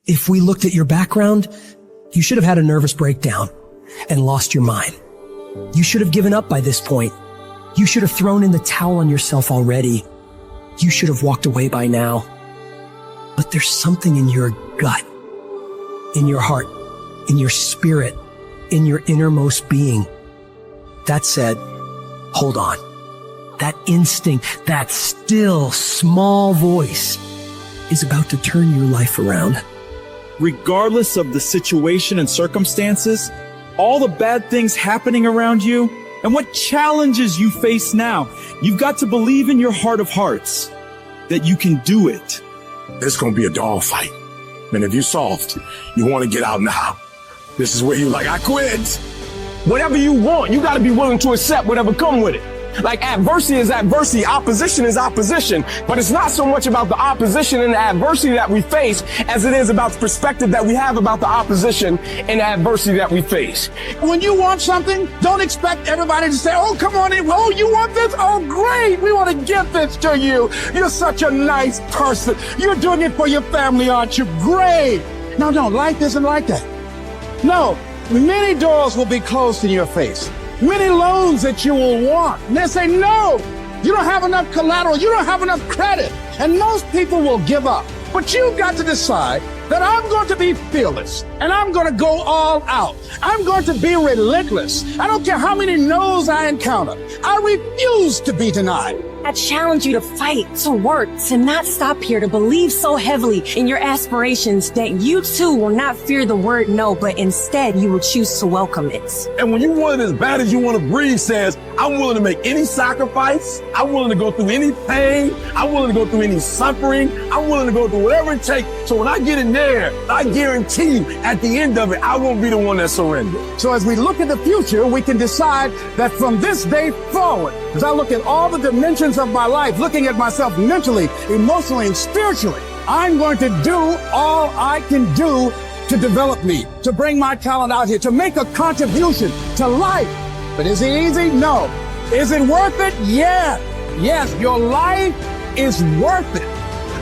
If we looked at your background, you should have had a nervous breakdown and lost your mind. You should have given up by this point. You should have thrown in the towel on yourself already. You should have walked away by now. But there's something in your gut, in your heart, in your spirit, in your innermost being that said, hold on. That instinct, that still small voice is about to turn your life around. Regardless of the situation and circumstances, all the bad things happening around you, and what challenges you face now, you've got to believe in your heart of hearts that you can do it. It's going to be a dog fight. And if you're soft, you want to get out now. This is where you're like, I quit. Whatever you want, you got to be willing to accept whatever come with it. Like adversity is adversity, opposition is opposition, but it's not so much about the opposition and the adversity that we face as it is about the perspective that we have about the opposition and the adversity that we face. When you want something, don't expect everybody to say, oh, come on in. Oh, you want this? Oh, great. We want to give this to you. You're such a nice person. You're doing it for your family, aren't you? Great. No, life isn't like that. No, many doors will be closed in your face. Many loans that you will want. And they say, no, you don't have enough collateral. You don't have enough credit. And most people will give up. But you've got to decide that I'm going to be fearless and I'm going to go all out. I'm going to be relentless. I don't care how many no's I encounter. I refuse to be denied. I challenge you to fight, to work, to not stop here, to believe so heavily in your aspirations that you too will not fear the word no, but instead you will choose to welcome it. And when you want it as bad as you want to breathe says, I'm willing to make any sacrifice. I'm willing to go through any pain. I'm willing to go through any suffering. I'm willing to go through whatever it takes. So when I get in there, I guarantee you at the end of it, I won't be the one that surrenders. So as we look at the future, we can decide that from this day forward, as I look at all the dimensions of my life, looking at myself mentally, emotionally, and spiritually, I'm going to do all I can do to develop me, to bring my talent out here, to make a contribution to life. But is it easy? No. Is it worth it? Yeah. Yes, your life is worth it.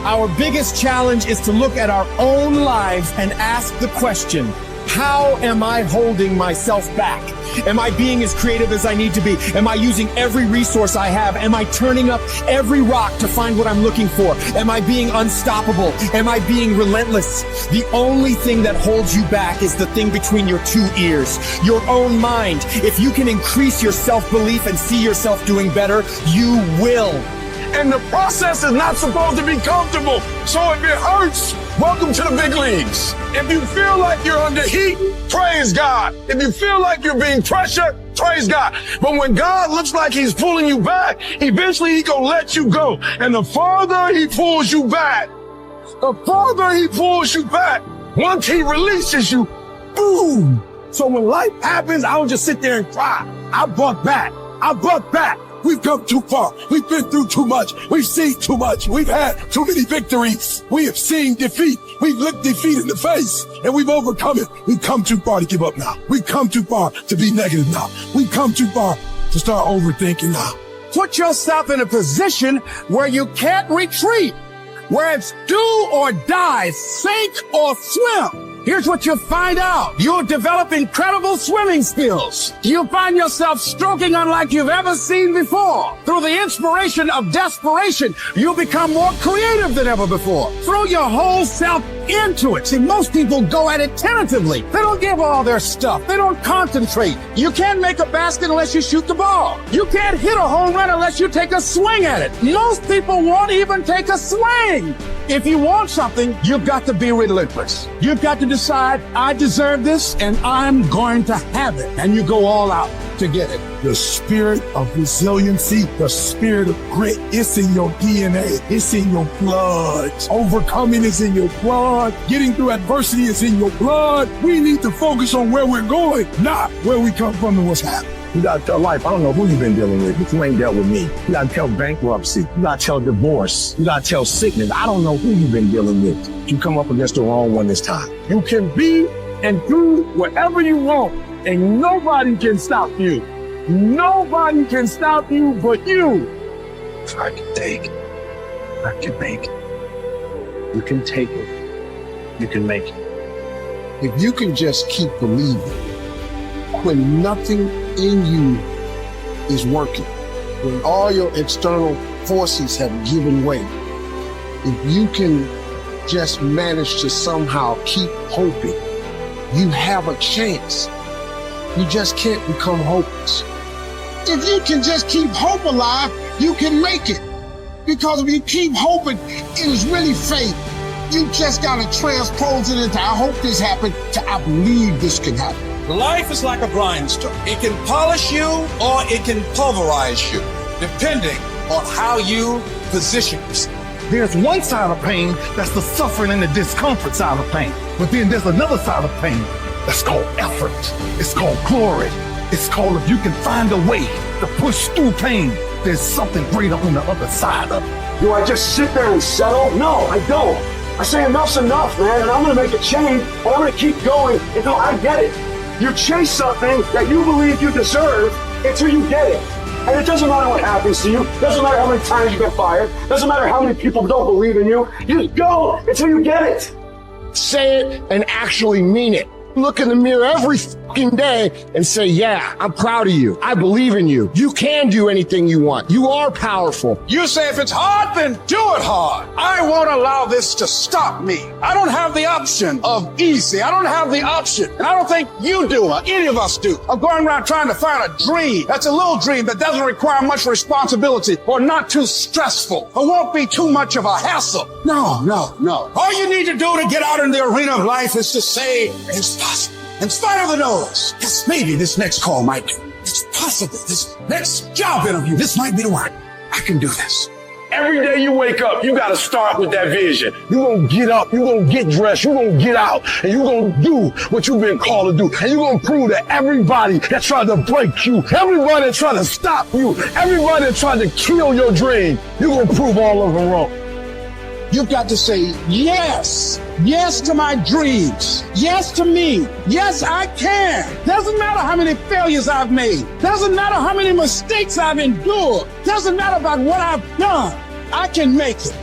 Our biggest challenge is to look at our own lives and ask the question, how am I holding myself back? Am I being as creative as I need to be? Am I using every resource I have? Am I turning up every rock to find what I'm looking for? Am I being unstoppable? Am I being relentless? The only thing that holds you back is the thing between your two ears, your own mind. If you can increase your self-belief and see yourself doing better, you will. And the process is not supposed to be comfortable. So if it hurts, welcome to the big leagues. If you feel like you're under heat, praise God. If you feel like you're being pressured, praise God. But when God looks like he's pulling you back, eventually he gonna let you go. And the farther he pulls you back, once he releases you, boom. So when life happens, I don't just sit there and cry. I buck back. We've come too far. We've been through too much. We've seen too much. We've had too many victories. We have seen defeat. We've looked defeat in the face and we've overcome it. We've come too far to give up now. We've come too far to be negative now. We've come too far to start overthinking now. Put yourself in a position where you can't retreat, where it's do or die, sink or swim. Here's what you'll find out. You'll develop incredible swimming skills. You'll find yourself stroking unlike you've ever seen before. Through the inspiration of desperation, you'll become more creative than ever before. Throw your whole self into it. See, most people go at it tentatively. They don't give all their stuff. They don't concentrate. You can't make a basket unless you shoot the ball. You can't hit a home run unless you take a swing at it. Most people won't even take a swing. If you want something, you've got to be relentless. You've got to decide, I deserve this and I'm going to have it. And you go all out to get it. The spirit of resiliency, the spirit of grit, it's in your DNA. It's in your blood. Overcoming is in your blood. Getting through adversity is in your blood. We need to focus on where we're going, not where we come from and what's happening. You gotta tell life, I don't know who you've been dealing with, but you ain't dealt with me. You gotta tell bankruptcy. You gotta tell divorce. You gotta tell sickness. I don't know who you've been dealing with. You come up against the wrong one this time. You can be and do whatever you want, and nobody can stop you. Nobody can stop you but you. If I can take it, I can make it. You can take it. you can make it. If you can just keep believing, when nothing in you is working, when all your external forces have given way, if you can just manage to somehow keep hoping, you have a chance. You just can't become hopeless. If you can just keep hope alive, you can make it. Because if you keep hoping, it is really faith. You just gotta transpose it into I hope this happened to I believe this can happen. Life is like a grindstone. It can polish you or it can pulverize you, depending on how you position yourself. There's one side of pain that's the suffering and the discomfort side of pain. But then there's another side of pain that's called effort. It's called glory. It's called if you can find a way to push through pain, there's something greater on the other side of it. Do I just sit there and settle? No, I don't. I say enough's enough, man, and I'm gonna make a change, and I'm gonna keep going until I get it. You chase something that you believe you deserve until you get it. And it doesn't matter what happens to you, doesn't matter how many times you get fired, doesn't matter how many people don't believe in you, you just go until you get it. Say it and actually mean it. Look in the mirror every fucking day and say, yeah, I'm proud of you. I believe in you. You can do anything you want. You are powerful. You say if it's hard, then do it hard. I won't allow this to stop me. I don't have the option of easy. I don't have the option. And I don't think you do, or any of us do, of going around trying to find a dream that's a little dream that doesn't require much responsibility or not too stressful or won't be too much of a hassle. No. All you need to do to get out in the arena of life is to say it's possible. In spite of the noise, yes, maybe this next call might be. It's possible. This next job interview, this might be the one. I can do this. Every day you wake up, you gotta start with that vision. You're gonna get up, you're gonna get dressed, you're gonna get out, and you're gonna do what you've been called to do. And you're gonna prove to everybody that tried to break you, everybody that tried to stop you, everybody that tried to kill your dream, you're gonna prove all of them wrong. You've got to say yes. Yes to my dreams. Yes to me. Yes, I can. Doesn't matter how many failures I've made. Doesn't matter how many mistakes I've endured. Doesn't matter about what I've done. I can make it.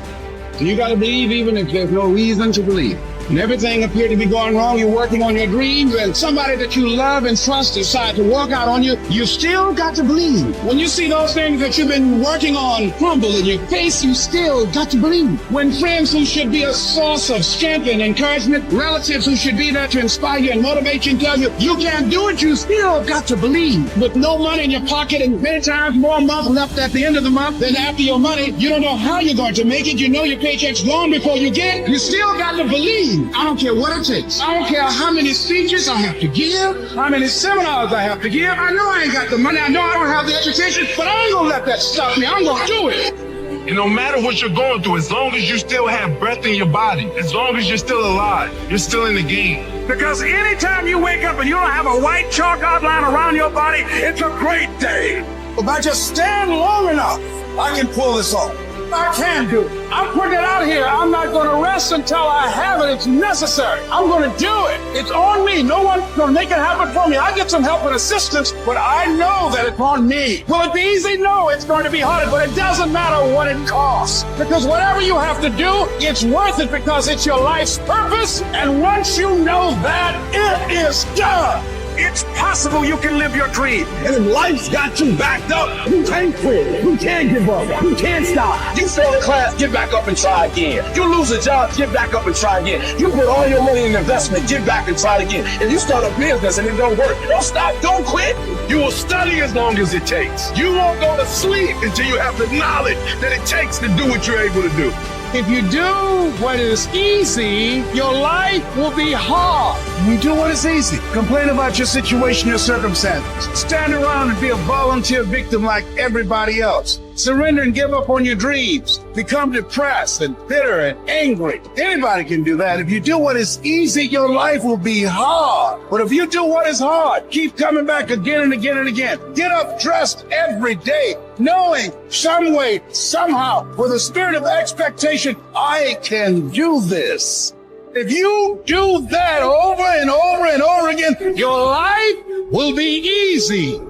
You gotta believe even if there's no reason to believe. When everything appeared to be going wrong, you're working on your dreams, and somebody that you love and trust decide to walk out on you, you still got to believe. When you see those things that you've been working on crumble in your face, you still got to believe. When friends who should be a source of strength and encouragement, relatives who should be there to inspire you and motivate you and tell you, you can't do it, you still got to believe. With no money in your pocket and many times more month left at the end of the month than after your money, you don't know how you're going to make it. You know your paycheck's gone before you get it. You still got to believe. I don't care what it takes. I don't care how many speeches I have to give, how many seminars I have to give. I know I ain't got the money. I know I don't have the education, but I ain't gonna let that stop me. I'm gonna do it. And no matter what you're going through, as long as you still have breath in your body, as long as you're still alive, you're still in the game. Because anytime you wake up and you don't have a white chalk outline around your body, it's a great day. If I just stand long enough, I can pull this off. I can do it. I'm putting it out here. I'm not going to rest until I have it. It's necessary. I'm going to do it. It's on me. No one's going to make it happen for me. I get some help and assistance, but I know that it's on me. Will it be easy? No, it's going to be hard, but it doesn't matter what it costs. Because whatever you have to do, it's worth it because it's your life's purpose. And once you know that, it is done. It's possible you can live your dream. And if life's got you backed up, you can't quit, you can't give up, you can't stop. You fail a class, get back up and try again. You lose a job, get back up and try again. You put all your money in investment, get back and try again. If you start a business and it don't work, don't stop, don't quit. You will study as long as it takes. You won't go to sleep until you have the knowledge that it takes to do what you're able to do. If you do what is easy, your life will be hard. You do what is easy. Complain about your situation, your circumstances. Stand around and be a volunteer victim like everybody else. Surrender and give up on your dreams. Become depressed and bitter and angry. Anybody can do that. If you do what is easy, your life will be hard. But if you do what is hard, keep coming back again and again and again. Get up dressed every day, knowing some way, somehow, with a spirit of expectation, I can do this. If you do that over and over and over again, your life will be easy.